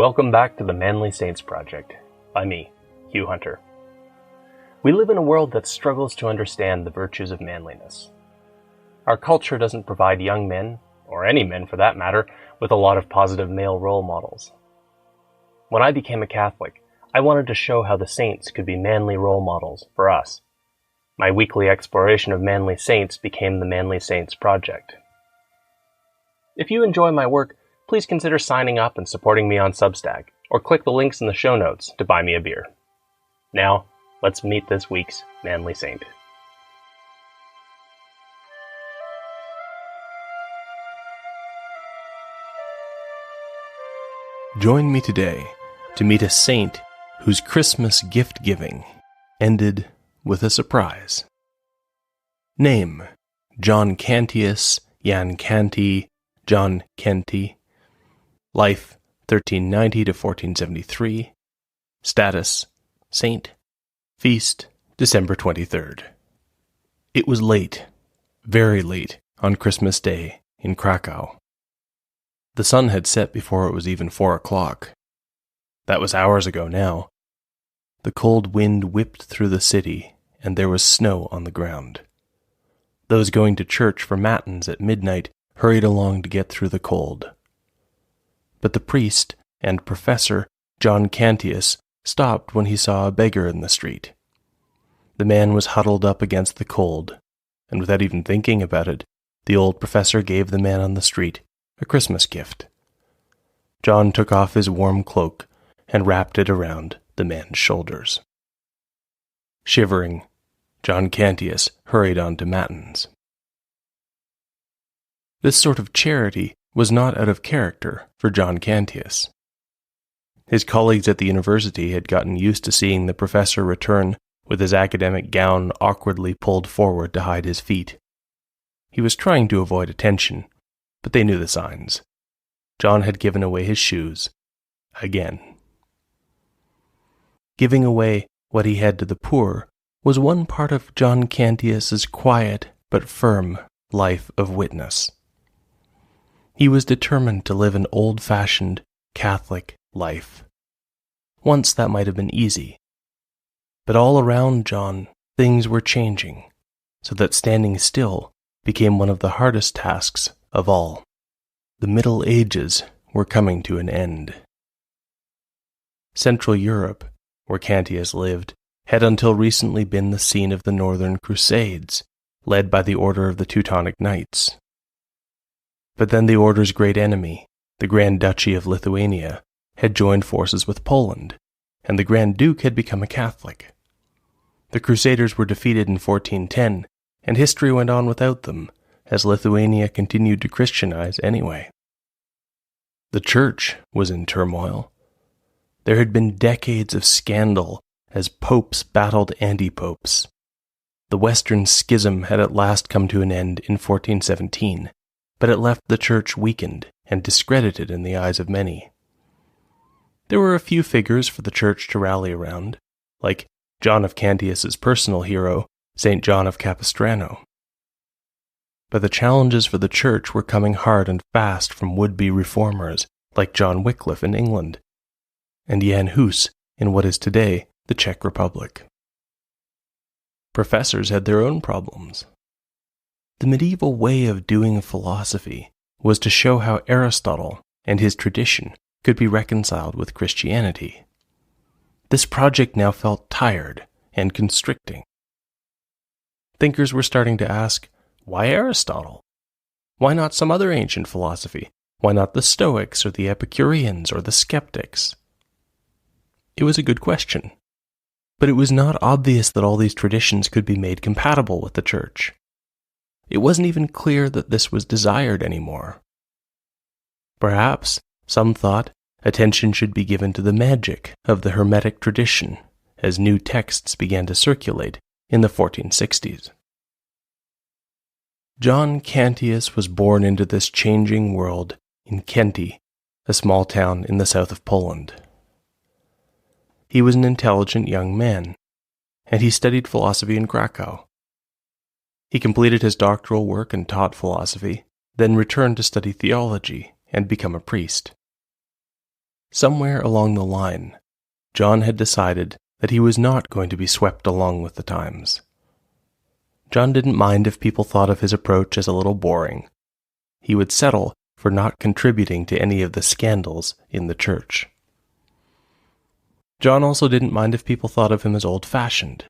Welcome back to the Manly Saints Project, by me, Hugh Hunter. We live in a world that struggles to understand the virtues of manliness. Our culture doesn't provide young men, or any men for that matter, with a lot of positive male role models. When I became a Catholic, I wanted to show how the saints could be manly role models for us. My weekly exploration of manly saints became the Manly Saints Project. If you enjoy my work, please consider signing up and supporting me on Substack, or click the links in the show notes to buy me a beer. Now, let's meet this week's Manly Saint. Join me today to meet a saint whose Christmas gift-giving ended with a surprise. Name: John Cantius, Jan Canti, John Kenti. Life: 1390 to 1473. Status: Saint. Feast: December 23rd. It was late, very late, on Christmas Day in Krakow. The sun had set before it was even 4 o'clock. That was hours ago now. The cold wind whipped through the city, and there was snow on the ground. Those going to church for matins at midnight hurried along to get through the cold. But the priest and professor, John Cantius, stopped when he saw a beggar in the street. The man was huddled up against the cold, and without even thinking about it, the old professor gave the man on the street a Christmas gift. John took off his warm cloak and wrapped it around the man's shoulders. Shivering, John Cantius hurried on to matins. This sort of charity was not out of character for John Cantius. His colleagues at the university had gotten used to seeing the professor return with his academic gown awkwardly pulled forward to hide his feet. He was trying to avoid attention, but they knew the signs. John had given away his shoes. Again. Giving away what he had to the poor was one part of John Cantius's quiet but firm life of witness. He was determined to live an old-fashioned Catholic life. Once that might have been easy. But all around John, things were changing, so that standing still became one of the hardest tasks of all. The Middle Ages were coming to an end. Central Europe, where Cantius lived, had until recently been the scene of the Northern Crusades, led by the Order of the Teutonic Knights. But then the Order's great enemy, the Grand Duchy of Lithuania, had joined forces with Poland, and the Grand Duke had become a Catholic. The Crusaders were defeated in 1410, and history went on without them, as Lithuania continued to Christianize anyway. The Church was in turmoil. There had been decades of scandal as popes battled anti-popes. The Western Schism had at last come to an end in 1417, but it left the Church weakened and discredited in the eyes of many. There were a few figures for the Church to rally around, like John of Cantius's personal hero, St. John of Capistrano. But the challenges for the Church were coming hard and fast from would-be reformers like John Wycliffe in England, and Jan Hus in what is today the Czech Republic. Professors had their own problems. The medieval way of doing philosophy was to show how Aristotle and his tradition could be reconciled with Christianity. This project now felt tired and constricting. Thinkers were starting to ask, why Aristotle? Why not some other ancient philosophy? Why not the Stoics or the Epicureans or the Skeptics? It was a good question, but it was not obvious that all these traditions could be made compatible with the Church. It wasn't even clear that this was desired anymore. Perhaps, some thought, attention should be given to the magic of the Hermetic tradition as new texts began to circulate in the 1460s. John Cantius was born into this changing world in Kenti, a small town in the south of Poland. He was an intelligent young man, and he studied philosophy in Krakow. He completed his doctoral work and taught philosophy, then returned to study theology and become a priest. somewhere along the line, John had decided that he was not going to be swept along with the times. John didn't mind if people thought of his approach as a little boring. He would settle for not contributing to any of the scandals in the church. John also didn't mind if people thought of him as old-fashioned.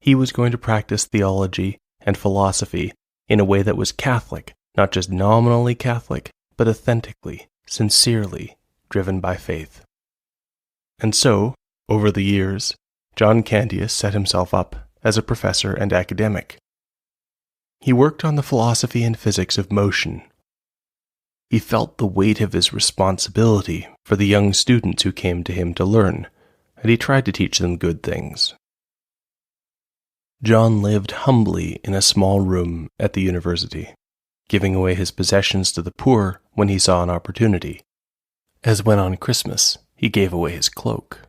He was going to practice theology and philosophy in a way that was Catholic, not just nominally Catholic, but authentically, sincerely driven by faith. And so, over the years, John Cantius set himself up as a professor and academic. He worked on the philosophy and physics of motion. He felt the weight of his responsibility for the young students who came to him to learn, and he tried to teach them good things. John lived humbly in a small room at the university, giving away his possessions to the poor when he saw an opportunity, as when on Christmas he gave away his cloak.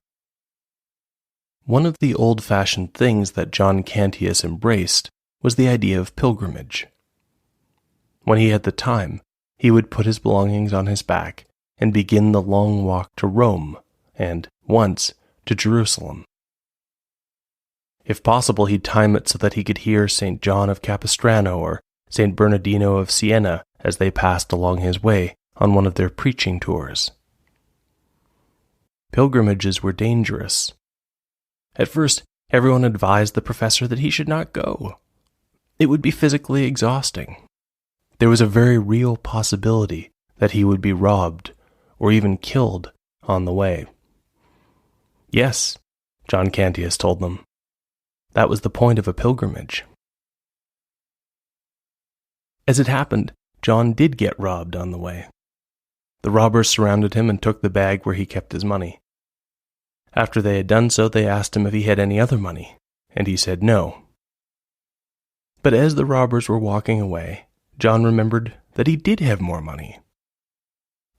One of the old-fashioned things that John Cantius embraced was the idea of pilgrimage. When he had the time, he would put his belongings on his back and begin the long walk to Rome and, once, to Jerusalem. If possible, he'd time it so that he could hear St. John of Capistrano or St. Bernardino of Siena as they passed along his way on one of their preaching tours. Pilgrimages were dangerous. At first, everyone advised the professor that he should not go. It would be physically exhausting. There was a very real possibility that he would be robbed or even killed on the way. Yes, John Cantius told them. That was the point of a pilgrimage. As it happened, John did get robbed on the way. The robbers surrounded him and took the bag where he kept his money. After they had done so, they asked him if he had any other money, and he said no. But as the robbers were walking away, John remembered that he did have more money.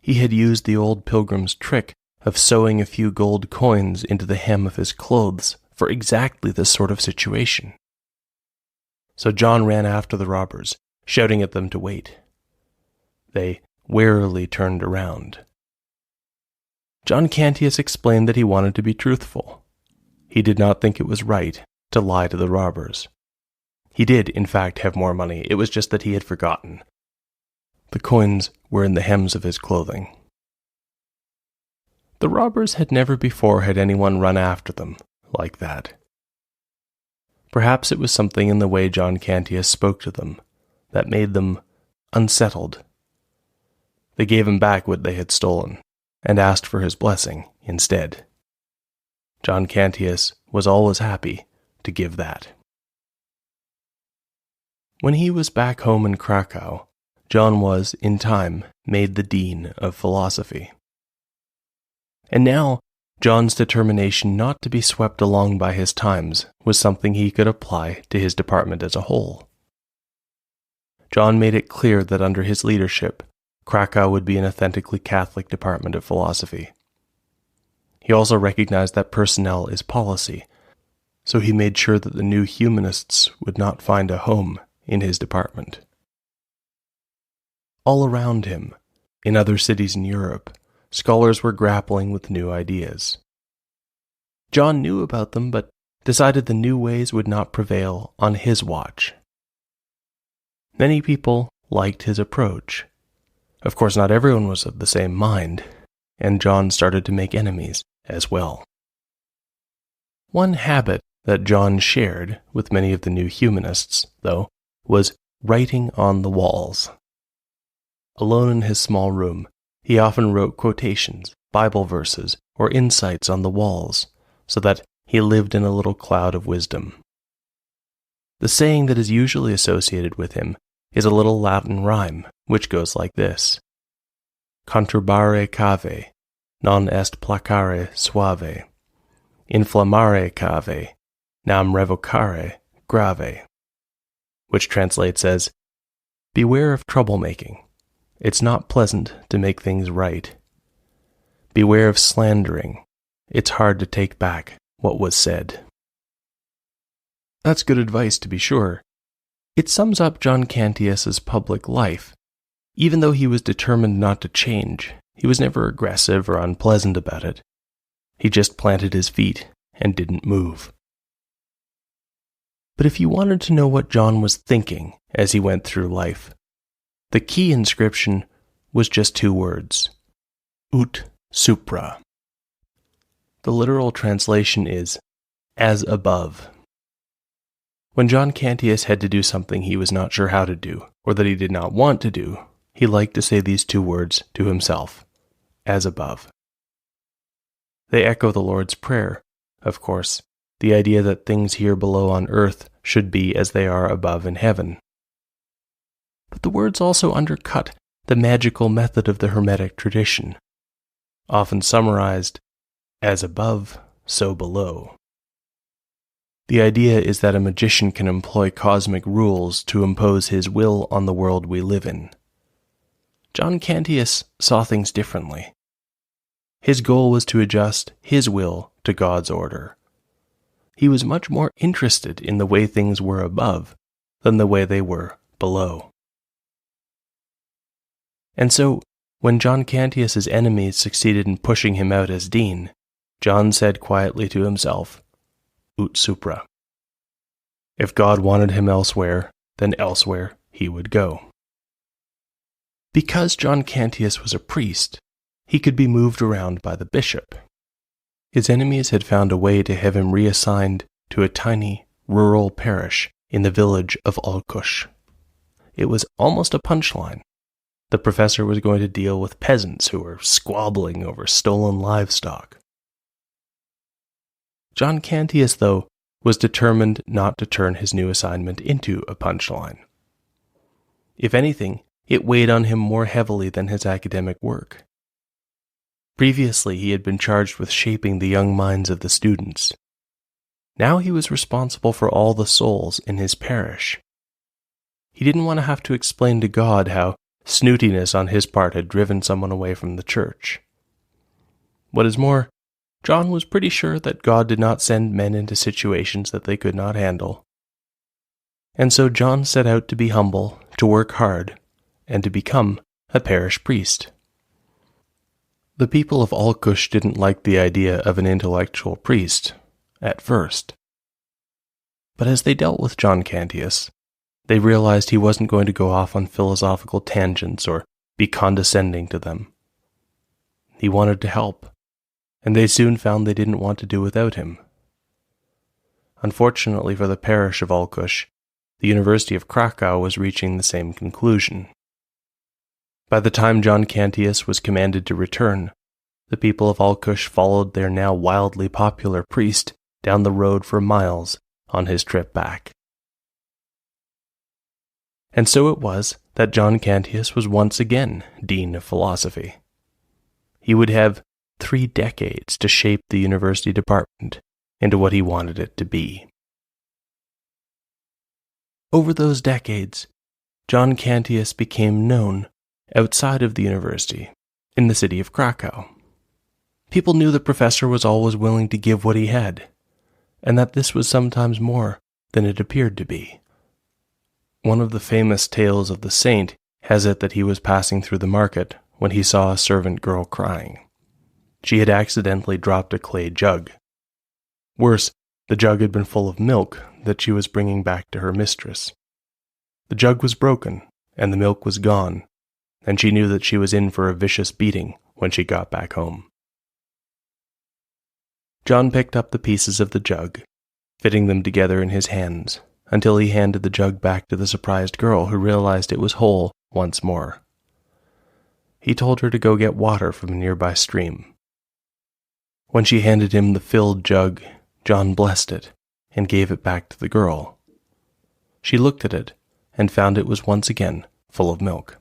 He had used the old pilgrim's trick of sewing a few gold coins into the hem of his clothes for exactly this sort of situation. So John ran after the robbers, shouting at them to wait. They warily turned around. John Cantius explained that he wanted to be truthful. He did not think it was right to lie to the robbers. He did, in fact, have more money. It was just that he had forgotten. The coins were in the hems of his clothing. The robbers had never before had anyone run after them like that. Perhaps it was something in the way John Cantius spoke to them that made them unsettled. They gave him back what they had stolen and asked for his blessing instead. John Cantius was always happy to give that. When he was back home in Krakow, John was, in time, made the dean of philosophy. And now, John's determination not to be swept along by his times was something he could apply to his department as a whole. John made it clear that under his leadership, Krakow would be an authentically Catholic department of philosophy. He also recognized that personnel is policy, so he made sure that the new humanists would not find a home in his department. All around him, in other cities in Europe, scholars were grappling with new ideas. John knew about them, but decided the new ways would not prevail on his watch. Many people liked his approach. Of course, not everyone was of the same mind, and John started to make enemies as well. One habit that John shared with many of the new humanists, though, was writing on the walls. Alone in his small room, he often wrote quotations, Bible verses, or insights on the walls, so that he lived in a little cloud of wisdom. The saying that is usually associated with him is a little Latin rhyme, which goes like this: Conturbare cave, non est placare suave, inflammare cave, nam revocare grave, which translates as, beware of troublemaking. It's not pleasant to make things right. Beware of slandering. It's hard to take back what was said. That's good advice, to be sure. It sums up John Cantius's public life. Even though he was determined not to change, He was never aggressive or unpleasant about it. He just planted his feet and didn't move. But if you wanted to know what John was thinking as he went through life, the key inscription was just 2 words: ut supra. The literal translation is, as above. When John Cantius had to do something he was not sure how to do, or that he did not want to do, he liked to say these 2 words to himself: as above. They echo the Lord's Prayer, of course, the idea that things here below on earth should be as they are above in heaven. But the words also undercut the magical method of the Hermetic tradition, often summarized, as above, so below. The idea is that a magician can employ cosmic rules to impose his will on the world we live in. John Cantius saw things differently. His goal was to adjust his will to God's order. He was much more interested in the way things were above than the way they were below. And so, when John Cantius's enemies succeeded in pushing him out as dean, John said quietly to himself, ut supra. If God wanted him elsewhere, then elsewhere he would go. Because John Cantius was a priest, he could be moved around by the bishop. His enemies had found a way to have him reassigned to a tiny, rural parish in the village of Alkush. It was almost a punchline. The professor was going to deal with peasants who were squabbling over stolen livestock. John Cantius, though, was determined not to turn his new assignment into a punchline. If anything, it weighed on him more heavily than his academic work. Previously, he had been charged with shaping the young minds of the students. Now he was responsible for all the souls in his parish. He didn't want to have to explain to God how snootiness on his part had driven someone away from the church. What is more, John was pretty sure that God did not send men into situations that they could not handle. And so John set out to be humble, to work hard, and to become a parish priest. The people of Alkush didn't like the idea of an intellectual priest, at first. But as they dealt with John Cantius, they realized he wasn't going to go off on philosophical tangents or be condescending to them. He wanted to help, and they soon found they didn't want to do without him. Unfortunately for the parish of Alkush, the University of Krakow was reaching the same conclusion. By the time John Cantius was commanded to return, the people of Alkush followed their now wildly popular priest down the road for miles on his trip back. And so it was that John Cantius was once again Dean of Philosophy. He would have 3 decades to shape the university department into what he wanted it to be. Over those decades, John Cantius became known outside of the university, in the city of Krakow. People knew the professor was always willing to give what he had, and that this was sometimes more than it appeared to be. One of the famous tales of the saint has it that he was passing through the market when he saw a servant girl crying. She had accidentally dropped a clay jug. Worse, the jug had been full of milk that she was bringing back to her mistress. The jug was broken, and the milk was gone, and she knew that she was in for a vicious beating when she got back home. John picked up the pieces of the jug, fitting them together in his hands, until he handed the jug back to the surprised girl who realized it was whole once more. He told her to go get water from a nearby stream. When she handed him the filled jug, John blessed it and gave it back to the girl. She looked at it and found it was once again full of milk.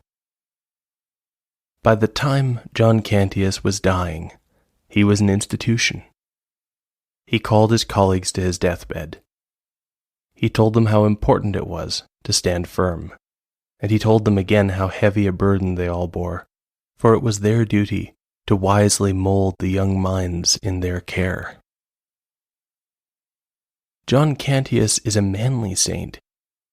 By the time John Cantius was dying, he was an institution. He called his colleagues to his deathbed. He told them how important it was to stand firm, and he told them again how heavy a burden they all bore, for it was their duty to wisely mold the young minds in their care. John Cantius is a manly saint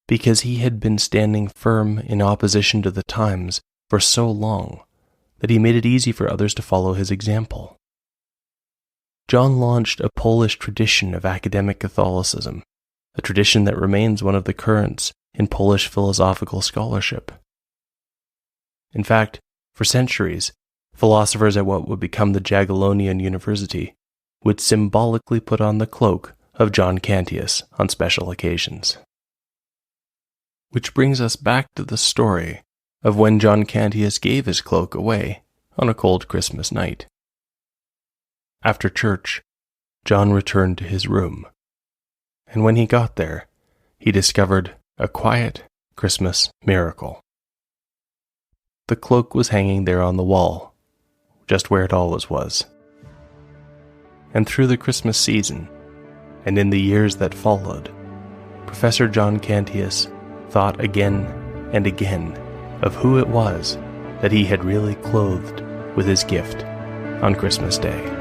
because he had been standing firm in opposition to the times for so long that he made it easy for others to follow his example. John launched a Polish tradition of academic Catholicism, a tradition that remains one of the currents in Polish philosophical scholarship. In fact, for centuries, philosophers at what would become the Jagiellonian University would symbolically put on the cloak of John Cantius on special occasions. Which brings us back to the story of when John Cantius gave his cloak away on a cold Christmas night. After church, John returned to his room, and when he got there, he discovered a quiet Christmas miracle. The cloak was hanging there on the wall, just where it always was. And through the Christmas season, and in the years that followed, Professor John Cantius thought again and again of who it was that he had really clothed with his gift on Christmas Day.